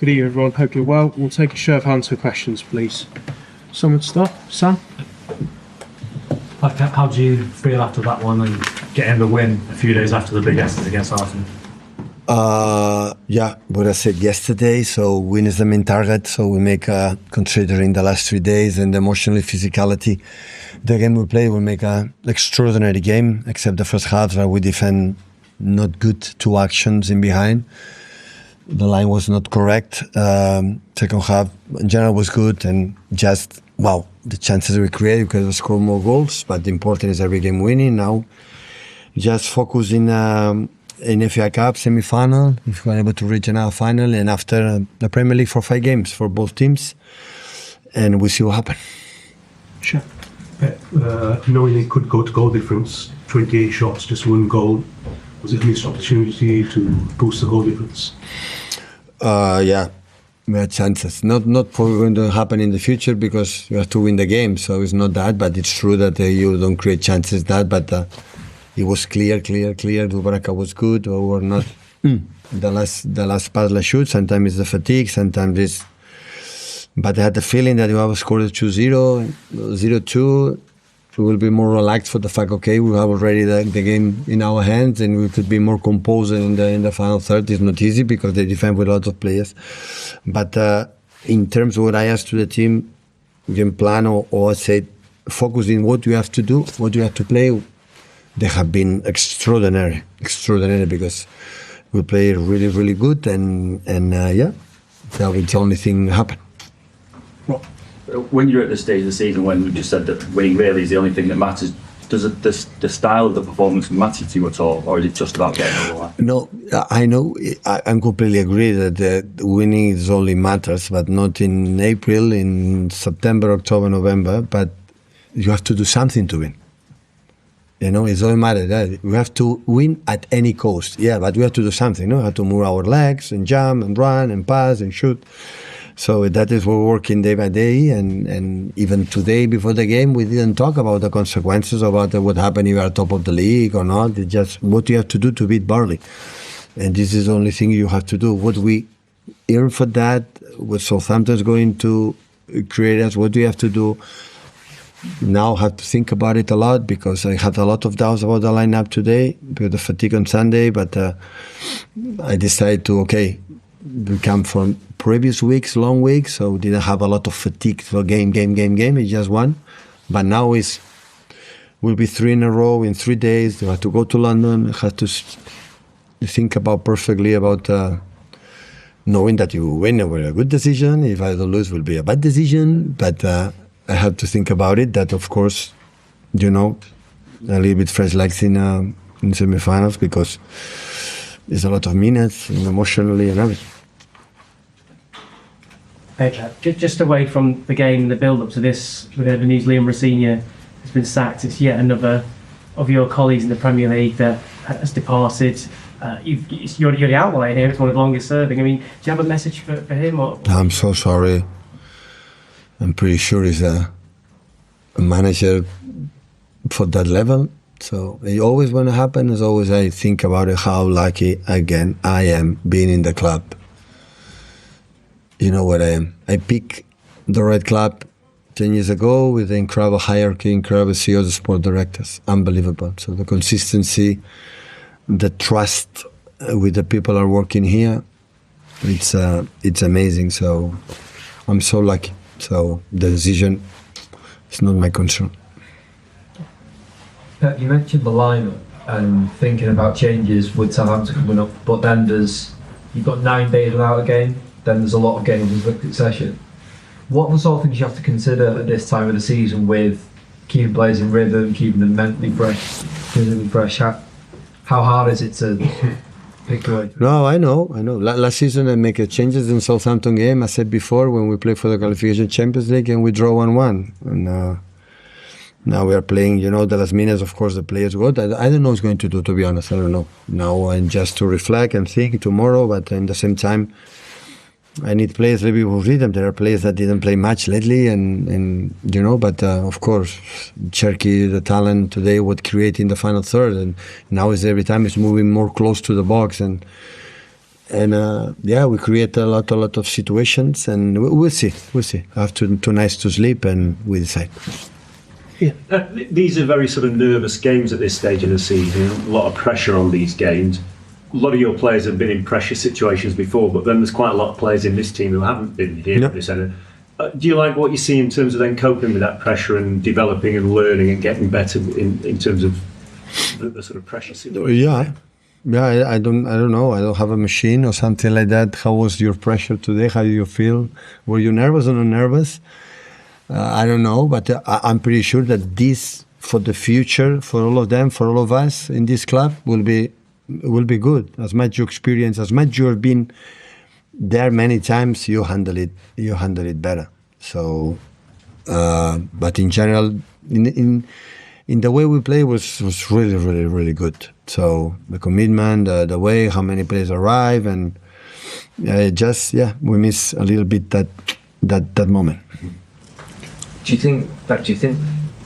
Good evening, everyone. Hope you're well. We'll take a show of hands for questions, please. Someone start? Sam? How do you feel after that one and getting the win a few days after the big Esters against Arsenal? Yeah, what I said yesterday, so win is the main target, so we make considering the last 3 days and the emotional physicality, the game we play will make an extraordinary game, except the first half where we defend not good, 2 actions in behind. The line was not correct. Second half in general was good, and just the chances we create, we could have scored more goals, but the important is every game winning. Now just focus in FA Cup semi-final, if we're able to reach another final, and after the Premier League for 5 games for both teams, and we'll see what happens. Sure. Knowing it could go to goal difference, 28 shots, just 1 goal, was it a missed opportunity to boost the goal difference? Yeah, we had chances. Not probably going to happen in the future because you have to win the game, so it's not that, but it's true that you don't create chances but it was clear. Dubravka was good, or were not. The last pass, la shoot. Sometimes it's the fatigue, sometimes it's. But I had the feeling that we have scored 2-0, 0-2. We will be more relaxed for the fact, okay, we have already the game in our hands, and we could be more composed in the final third. It's not easy because they defend with a lot of players. But in terms of what I asked to the team, game plan, or I said, focus in what you have to do, what you have to play. They have been extraordinary because we play really, really good, and yeah, that was the only thing happen. When you're at this stage of the season, when we just said that winning really is the only thing that matters, does the style of the performance matter to you at all, or is it just about getting over the line? No, I know, I completely agree that winning is only matters, but not in April, in September, October, November, but you have to do something to win. You know, it doesn't matter that we have to win at any cost. Yeah, but we have to do something. We have to move our legs and jump and run and pass and shoot. So that is what we're working day by day. And even today before the game, we didn't talk about the consequences about what happened if you are top of the league or not. It's just what you have to do to beat Burnley. And this is the only thing you have to do. What we earn for that, what Southampton is going to create us, what do you have to do? Now I have to think about it a lot because I had a lot of doubts about the lineup today with the fatigue on Sunday, but I decided to, we come from previous weeks, long weeks, so didn't have a lot of fatigue for game. It's just one. But now will be 3 in a row in 3 days. You have to go to London. You have to think about perfectly about knowing that you win it will be a good decision. If I don't lose, it will be a bad decision. But I have to think about it. That of course, a little bit fresh legs in semi-finals because there's a lot of minutes and emotionally and everything. Just away from the game, the build-up to this, we heard the news Liam Rosenior has been sacked. It's yet another of your colleagues in the Premier League that has departed. You're the outlier here. It's one of the longest serving. I mean, do you have a message for him? Or? I'm so sorry. I'm pretty sure he's a manager for that level. So it always when it happens, as always I think about it, how lucky again I am being in the club. You know what I am. I picked the right club 10 years ago with the incredible hierarchy, incredible CEOs, sport directors. Unbelievable. So the consistency, the trust with the people are working here, it's amazing. So I'm so lucky. So the decision is not my concern. Pep, you mentioned the lineup and thinking about changes with Southampton coming up, but then you've got 9 days without a game, then there's a lot of games in quick succession. What are the sort of things you have to consider at this time of the season with keeping players in rhythm, keeping them mentally fresh, physically fresh? How hard is it to pick away? No, I know. Last season I make changes in Southampton game. I said before when we played for the qualification Champions League and we draw 1-1. And now we are playing, the last minutes, of course, the players go. I don't know what's going to do, to be honest. I don't know. Now I'm just to reflect and think tomorrow, but at the same time, I need players a little bit with rhythm. There are players that didn't play much lately, but of course, Cherki, the talent today, what creating the final third, and now is every time it's moving more close to the box, and yeah, we create a lot of situations, and we'll see. After 2 nights to sleep, and we decide. These are very sort of nervous games at this stage of the season. A lot of pressure on these games. A lot of your players have been in pressure situations before, but then there's quite a lot of players in this team who haven't been here at this end. Do you like what you see in terms of then coping with that pressure and developing and learning and getting better in terms of the sort of pressure situation? Yeah. I don't know. I don't have a machine or something like that. How was your pressure today? How do you feel? Were you nervous or not nervous? I don't know, but I'm pretty sure that this, for the future, for all of them, for all of us in this club, will be good. As much you experience, as much you have been there many times, you handle it better. So, but in general, in the way we play was really good. So the commitment, the way how many players arrive, and we miss a little bit that moment. Do you think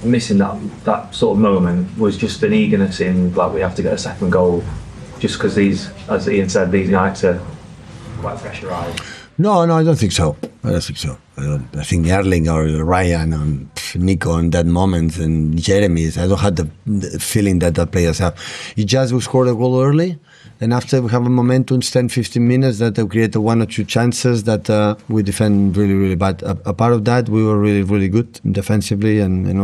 missing that sort of moment was just an eagerness in, like, we have to get a second goal, just because these, as Ian said, these nights are quite pressurised? No, I don't think so. I think Erling or Rayan and Nico in that moment, and Jeremy, I don't have the feeling that players have. You just will score a goal early, and after we have a momentum, 10-15 minutes, that we create 1 or 2 chances that we defend really bad. A part of that, we were really good defensively, and in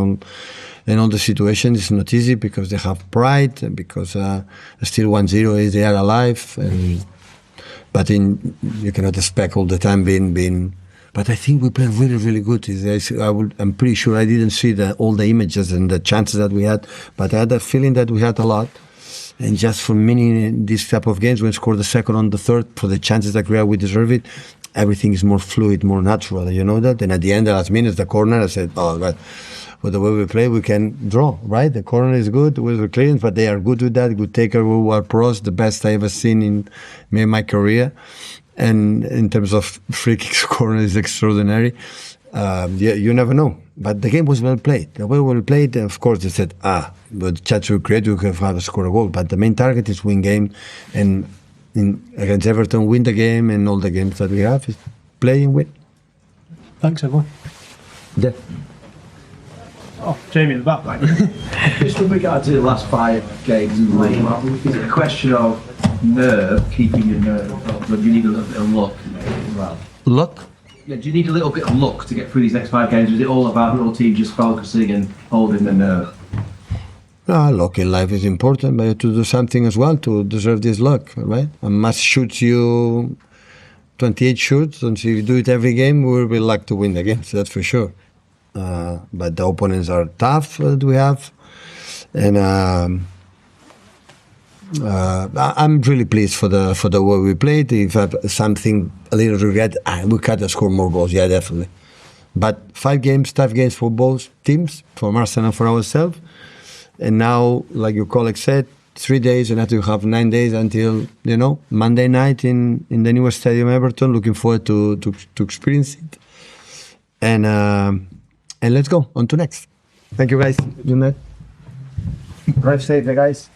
all the situations. It's not easy because they have pride, and because still 1-0 is they are alive. But you cannot expect all the time being. But I think we played really good. I'm pretty sure I didn't see all the images and the chances that we had, but I had a feeling that we had a lot. And just for many these type of games, when we score the second on the third, for the chances that we deserve it, everything is more fluid, more natural. You know that. And at the end, the last minutes, the corner, I said, oh God, with the way we play, we can draw, right? The corner is good with the clearance, but they are good with that. Good taker, who are pros, the best I ever seen in my career. And in terms of free kicks, corner is extraordinary. You never know. But the game was well played. The way we played, of course, they said, but chance we create, we can have a score a goal. But the main target is win game, and against Everton, win the game, and all the games that we have is play and win. Thanks, everyone. Yeah. Oh, Jamie at the back. Just with regard to the last 5 games in the league, is it a question of nerve, keeping your nerve, or do you need a little bit of luck as well? Luck? Yeah, do you need a little bit of luck to get through these next 5 games? Or is it all about the whole team just focusing and holding the nerve? Luck in life is important, but you have to do something as well to deserve this luck, right? I must shoot you 28 shoots, and if you do it every game, we will be lucky to win the game, so that's for sure. But the opponents are tough that we have, and I'm really pleased for the way we played. If I have something a little regret, we could have scored more goals, yeah, definitely. But 5 games, tough games for both teams, for Arsenal and for ourselves. And now, like your colleague said, 3 days, and after you have 9 days until Monday night in the new stadium, Everton. Looking forward to experience it. And let's go on to next. Thank you, guys. Good night. Drive safe, guys.